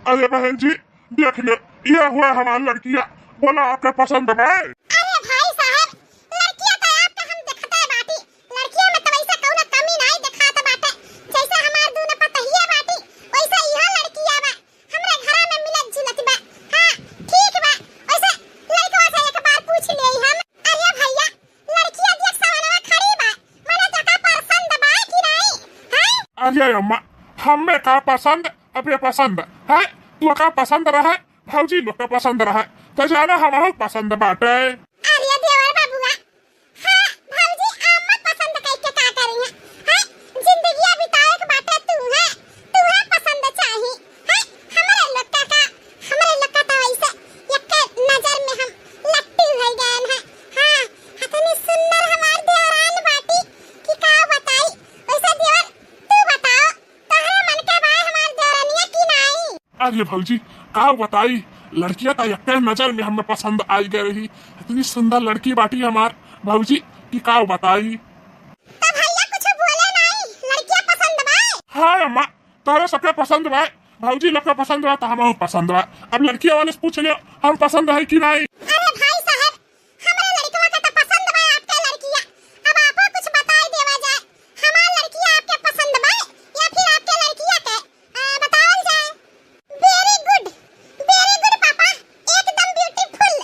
अरे बहन जी देख ले, ये हुआ हमारी लड़कियां, बोला आपके पसंद है? अरे भाई साहब, लड़कियां तो आपका हम देखते बाटी, लड़कियों में तो वैसा कौनो कमी नहीं दिखाता बाटे। जैसे हमार दूनो पतहिया बाटी, वैसे यह लड़कियां बा हमरे घरा में मिलत जुलत बा। हां ठीक बा, वैसे लड़कवा से एक बार पूछ लेई हम। अरे भैया, लड़कियां देख सामने खड़ी बा, मने जका पसंद बा कि नहीं? हां अरे अम्मा, हमें का पसंद अब ये पसंद है, तू का पसंद रहा भौजी लोग का पसंद रहा तो जाना हमारा पसंद बाटे। अरे देवर बाबूआ, हां भौजी आप मत पसंद कई के का करेंगे? हां जिंदगी बिताए के बाटे तू है पसंद चाही। हां हमारे लोग का तो ऐसे एक नजर में हम लट्टू हो गए हैं। हां इतनी सुंदर हमार देवरान बाटी कि का बताई। वैसे देवर तू बताओ, तोहरे मन के बा हमार देवरानिया की नहीं? अरे भौजी का बताई, लड़कियां तो एक नजर में हमें पसंद आई गई रही, इतनी सुंदर लड़की बाटी हमार भौजी की का बताई। तो भैया कुछ बोले नहीं, लड़कियां पसंद बा? हाँ अम्मा, तोरे सबके पसंद बा, भौजी लोग का पसंद बा तो हमारा पसंद बा। अब लड़कियों वाले से पूछ लियो हम पसंद है कि नहीं। अरे भाई साहब, हमारे लड़कवा का तो पसंद बा आपके लड़कियां। अब आपो कुछ बताई देवा जाए, हमार लड़कियां आपके पसंद बा या फिर आपके लड़कियां के बतावल जाए। वेरी गुड पापा, एकदम ब्यूटीफुल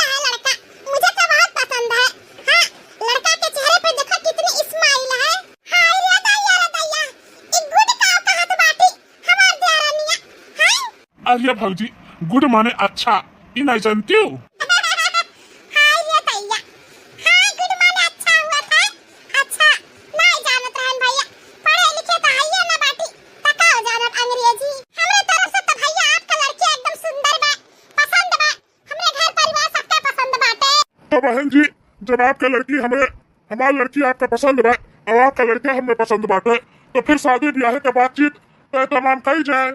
है लड़का, मुझे तो बहुत पसंद है। हां लड़का के चेहरे पे देखो कितनी स्माइल है। हाय रे दैया, ई गुड का कहत बाटी हमार देवरानिया। हां अरे भौजी गुड माने अच्छा, ई नहीं जानती हो? हाय रे दैया, हां गुड माने अच्छा हुआ था। अच्छा नहीं जानत रहन भैया, पढ़े लिखे तो हइये ना बाटी, तकाओ जानत अंग्रेजी। हमरे तरफ से तो भैया आपका लड़की एकदम सुंदर बा, पसंद बा, हमरे घर परिवार सबके पसंद बाटे। तो बहन जी जब आपका लड़की हमारी लड़की आपका पसंद बा और आपका लड़का हमें पसंद बाटे, तो फिर शादी ब्याह के बातचीत तय तमाम कही जाए।